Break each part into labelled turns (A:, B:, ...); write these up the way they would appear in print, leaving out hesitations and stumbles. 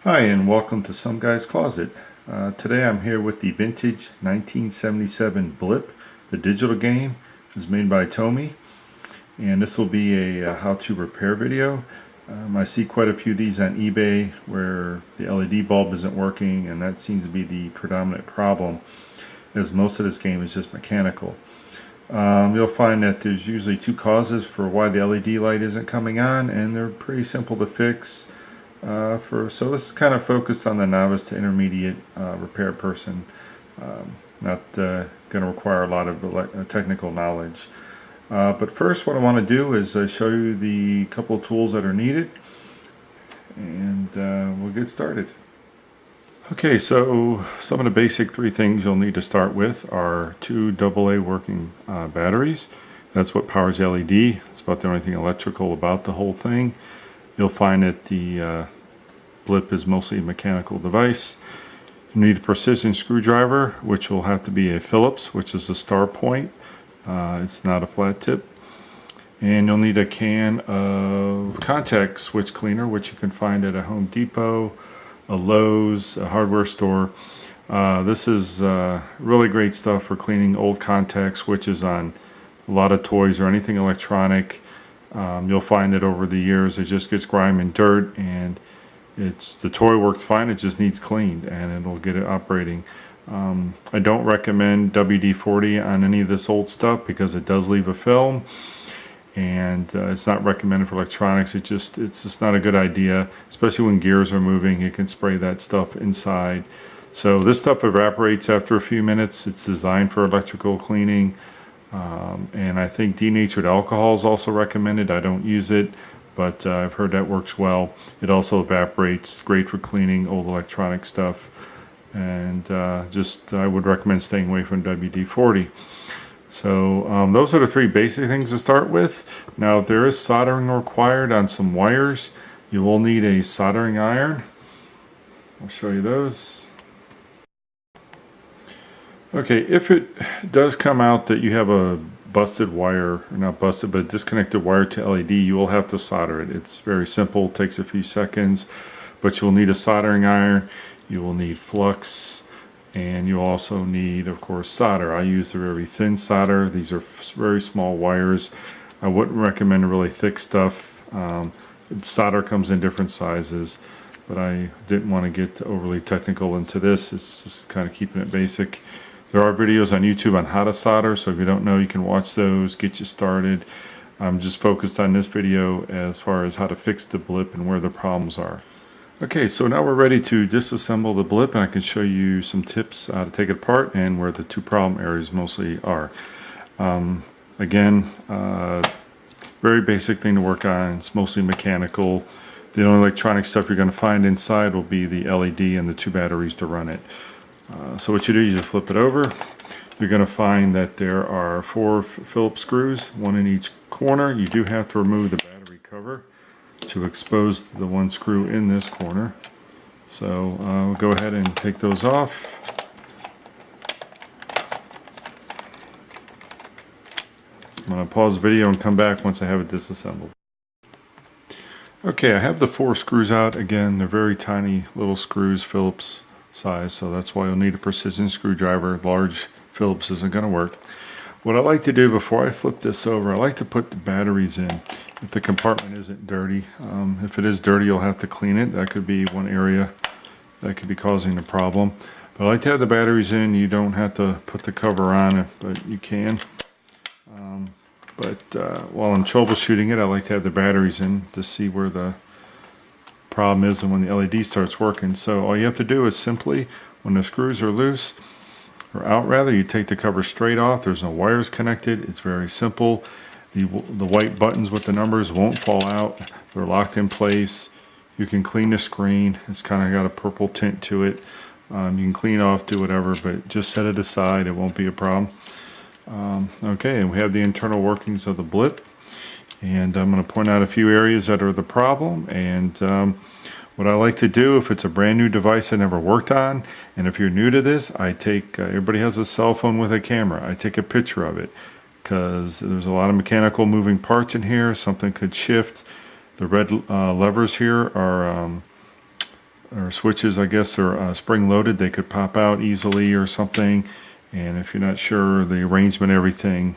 A: Hi, and welcome to Some Guy's Closet. Today I'm here with the vintage 1977 Blip, the digital game. It was made by Tomy, and this will be a how-to repair video. I see quite a few of these on eBay where the LED bulb isn't working, and that seems to be the predominant problem, as most of this game is just mechanical. You'll find that there's usually two causes for why the LED light isn't coming on, and they're pretty simple to fix. So this is kind of focused on the novice to intermediate repair person, not going to require a lot of technical knowledge. But first, what I want to do is show you the couple of tools that are needed, and we'll get started. Okay, so some of the basic three things you'll need to start with are two AA working batteries. That's what powers the LED. It's about the only thing electrical about the whole thing. You'll find that the Blip is mostly a mechanical device. You need a precision screwdriver, which will have to be a Phillips, which is a star point. It's not a flat tip. And you'll need a can of contact switch cleaner, which you can find at a Home Depot, a Lowe's, a hardware store. This is really great stuff for cleaning old contact switches on a lot of toys or anything electronic. You'll find that over the years it just gets grime and dirt, and the toy works fine, it just needs cleaned and it'll get it operating. I don't recommend WD-40 on any of this old stuff because it does leave a film, and it's not recommended for electronics. It's just not a good idea, especially when gears are moving. It can spray that stuff inside. So this stuff evaporates after a few minutes. It's designed for electrical cleaning. And I think denatured alcohol is also recommended. I don't use it, but I've heard that works well. It also evaporates, great for cleaning old electronic stuff. And I would recommend staying away from WD-40. So those are the three basic things to start with. Now, if there is soldering required on some wires, you will need a soldering iron. I'll show you those. Okay, if it does come out that you have a busted wire, or not busted, but a disconnected wire to LED, you will have to solder it. It's very simple, takes a few seconds, but you'll need a soldering iron, you will need flux, and you'll also need, of course, solder. I use the very thin solder. These are very small wires. I wouldn't recommend really thick stuff. Solder comes in different sizes, but I didn't want to get overly technical into this. It's just kind of keeping it basic. There are videos on YouTube on how to solder, so if you don't know, you can watch those, get you started. I'm just focused on this video as far as how to fix the Blip and where the problems are. Okay, so now we're ready to disassemble the Blip, and I can show you some tips how to take it apart and where the two problem areas mostly are. Again, very basic thing to work on. It's mostly mechanical. The only electronic stuff you're going to find inside will be the LED and the two batteries to run it. So what you do is you flip it over. You're going to find that there are 4 Phillips screws, one in each corner. You do have to remove the battery cover to expose the one screw in this corner. So we'll go ahead and take those off. I'm going to pause the video and come back once I have it disassembled. Okay, I have the 4 screws out. Again, they're very tiny little screws, Phillips size, so that's why you'll need a precision screwdriver. Large Phillips isn't going to work. What I like to do before I flip this over, I like to put the batteries in if the compartment isn't dirty. If it is dirty, you'll have to clean it. That could be one area that could be causing the problem. But I like to have the batteries in. You don't have to put the cover on it, but you can. While I'm troubleshooting it, I like to have the batteries in to see where the problem is and when the LED starts working. So all you have to do is simply, when the screws are loose, or out rather, you take the cover straight off. There's no wires connected. It's very simple. The white buttons with the numbers won't fall out. They're locked in place. You can clean the screen. It's kind of got a purple tint to it. You can clean off, do whatever, but just set it aside. It won't be a problem. Okay, and we have the internal workings of the Blip. And I'm going to point out a few areas that are the problem. And what I like to do, if it's a brand new device I never worked on, and if you're new to this, I take, everybody has a cell phone with a camera. I take a picture of it because there's a lot of mechanical moving parts in here. Something could shift. The red levers here are or switches, I guess, are spring loaded. They could pop out easily or something, and if you're not sure the arrangement, everything,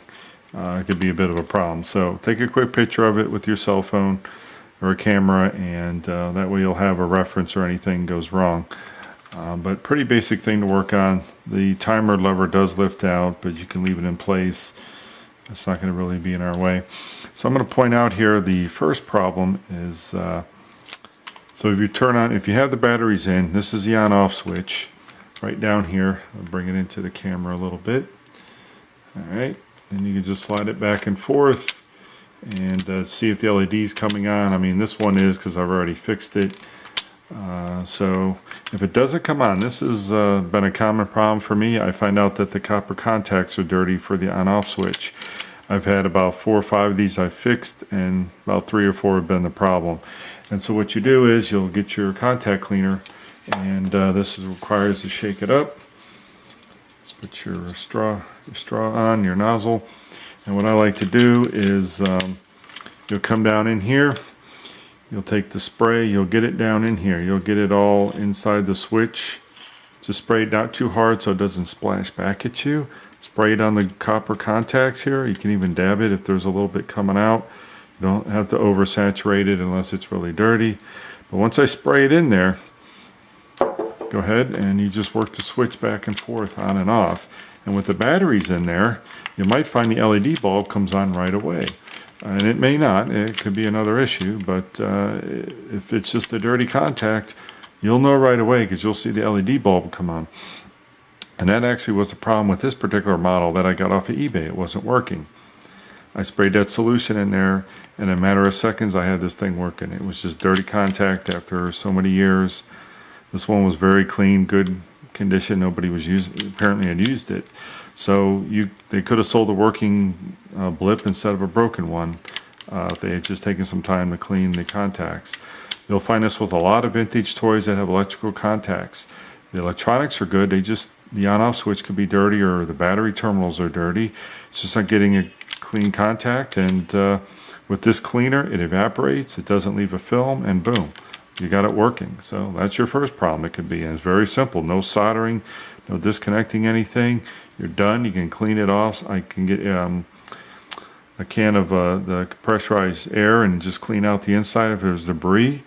A: it could be a bit of a problem. So take a quick picture of it with your cell phone or a camera, and that way you'll have a reference or anything goes wrong. But pretty basic thing to work on. The timer lever does lift out, but you can leave it in place. It's not going to really be in our way. So I'm going to point out here the first problem is, so if you turn on, if you have the batteries in, this is the on-off switch right down here. I'll bring it into the camera a little bit. Alright, and you can just slide it back and forth and see if the LED is coming on. I mean, this one is because I've already fixed it. So if it doesn't come on, this has been a common problem for me. I find out that the copper contacts are dirty for the on-off switch. I've had about 4 or 5 of these I've fixed, and about 3 or 4 have been the problem. And so what you do is you'll get your contact cleaner, and this requires to shake it up. Put your straw on your nozzle, and what I like to do is you'll come down in here. You'll take the spray, you'll get it down in here. You'll get it all inside the switch. Just spray it not too hard so it doesn't splash back at you. Spray it on the copper contacts here. You can even dab it if there's a little bit coming out. You don't have to oversaturate it unless it's really dirty. But once I spray it in there, go ahead and you just work the switch back and forth on and off. And with the batteries in there, you might find the LED bulb comes on right away. And it may not, it could be another issue, but if it's just a dirty contact, you'll know right away because you'll see the LED bulb come on. And that actually was the problem with this particular model that I got off of eBay. It wasn't working. I sprayed that solution in there, and in a matter of seconds I had this thing working. It was just dirty contact after so many years. This one was very clean, good condition. Nobody was apparently had used it. So they could have sold a working blip instead of a broken one if they had just taken some time to clean the contacts. You'll find this with a lot of vintage toys that have electrical contacts. The electronics are good. The on-off switch could be dirty, or the battery terminals are dirty. It's just not getting a clean contact, and with this cleaner, it evaporates. It doesn't leave a film, and boom, you got it working. So that's your first problem. It could be, and it's very simple. No soldering, no disconnecting anything. You're done. You can clean it off. I can get a can of the pressurized air and just clean out the inside if there's debris.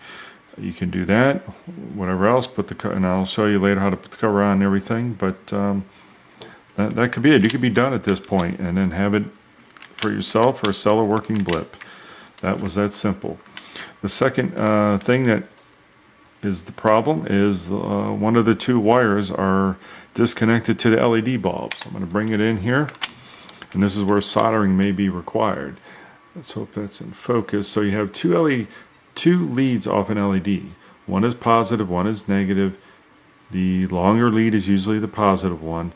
A: You can do that. Whatever else, and I'll show you later how to put the cover on and everything. But that could be it. You could be done at this point, and then have it for yourself or sell a working blip. That was that simple. The second thing that is the problem is one of the 2 wires are disconnected to the LED bulbs. I'm going to bring it in here, and this is where soldering may be required. Let's hope that's in focus. So you have 2 leads off an LED. One is positive, one is negative. The longer lead is usually the positive one.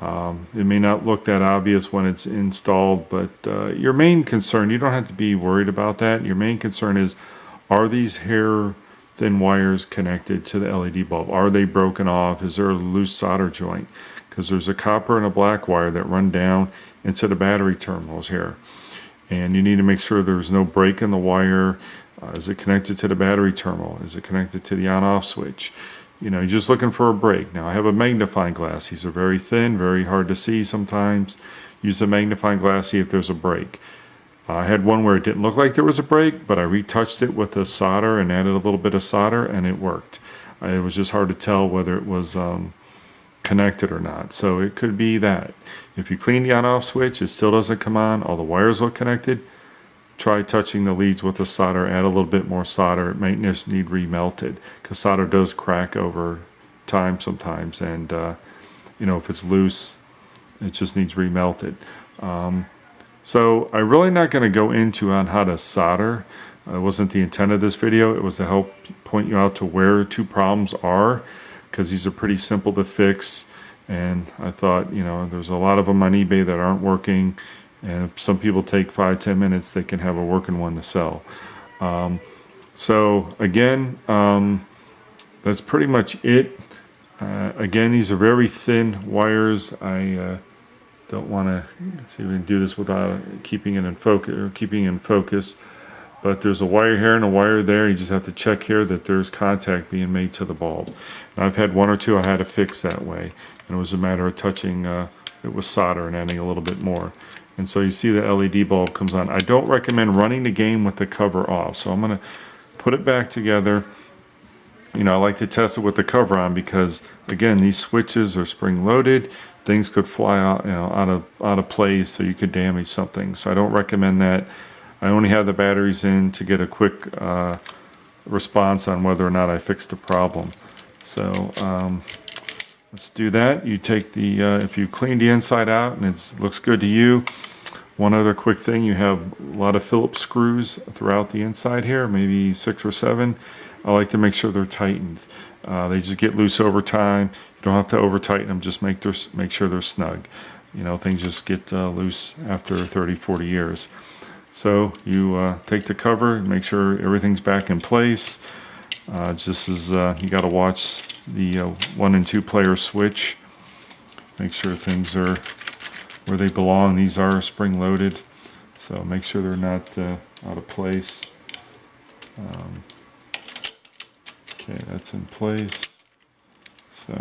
A: It may not look that obvious when it's installed, but your main concern, you don't have to be worried about that. Your main concern is, are these hair thin wires connected to the LED bulb? Are they broken off? Is there a loose solder joint? Because there's a copper and a black wire that run down into the battery terminals here, and you need to make sure there's no break in the wire. Is it connected to the battery terminal? Is it connected to the on-off switch? You're just looking for a break. Now I have a magnifying glass. These are very thin, very hard to see sometimes. Use the magnifying glass, see if there's a break. I had one where it didn't look like there was a break, but I retouched it with a solder and added a little bit of solder, and it worked. It was just hard to tell whether it was connected or not. So it could be that. If you clean the on-off switch, it still doesn't come on, all the wires look connected, try touching the leads with the solder, add a little bit more solder. It might just need remelted, because solder does crack over time sometimes, and if it's loose, it just needs remelted. So I'm really not going to go into on how to solder. It wasn't the intent of this video. It was to help point you out to where 2 problems are, because these are pretty simple to fix. And I thought, there's a lot of them on eBay that aren't working, and if some people take 5-10 minutes, they can have a working one to sell. So again, that's pretty much it. Again, these are very thin wires. I don't want to see if we can do this without keeping it in focus, or keeping in focus. but there's a wire here and a wire there. You just have to check here that there's contact being made to the bulb. And I've had one or two I had to fix that way, and it was a matter of touching it with solder and adding a little bit more. And so you see the LED bulb comes on. I don't recommend running the game with the cover off, so I'm going to put it back together. You know, I like to test it with the cover on because, again, these switches are spring loaded. Things could fly out, you know, out of place, so you could damage something. So I don't recommend that. I only have the batteries in to get a quick response on whether or not I fixed the problem. So let's do that. You take the if you clean the inside out and it looks good to you. One other quick thing: you have a lot of Phillips screws throughout the inside here, maybe 6 or 7. I like to make sure they're tightened. They just get loose over time. You don't have to over tighten them, just make sure they're snug. You know, things just get loose after 30-40 years. So you take the cover, make sure everything's back in place. Just as you got to watch the 1 and 2 player switch. Make sure things are where they belong. These are spring loaded, so make sure they're not out of place. Okay, that's in place. So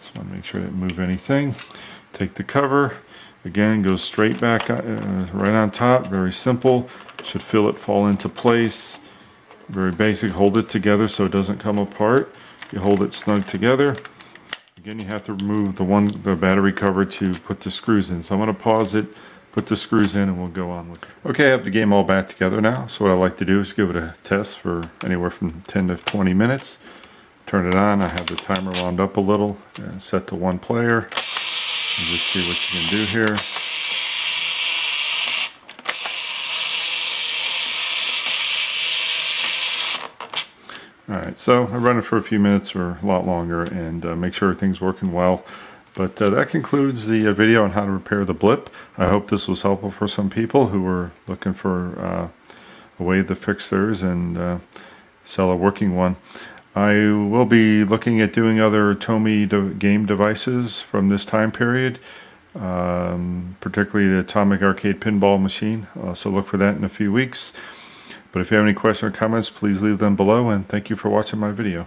A: just want to make sure I didn't move anything. Take the cover, again, go straight back right on top. Very simple. Should feel it fall into place. Very basic. Hold it together so it doesn't come apart. You hold it snug together. Again, you have to remove the battery cover to put the screws in. So I'm going to pause it, put the screws in, and we'll go on with it. Okay, I have the game all back together now. So what I like to do is give it a test for anywhere from 10 to 20 minutes. Turn it on. I have the timer wound up a little and set to 1 player. And just see what you can do here. Alright, so I run it for a few minutes or a lot longer and make sure everything's working well. But that concludes the video on how to repair the Blip. I hope this was helpful for some people who were looking for a way to fix theirs and sell a working one. I will be looking at doing other Tomy game devices from this time period, particularly the Atomic Arcade Pinball Machine. So look for that in a few weeks. But if you have any questions or comments, please leave them below, and thank you for watching my video.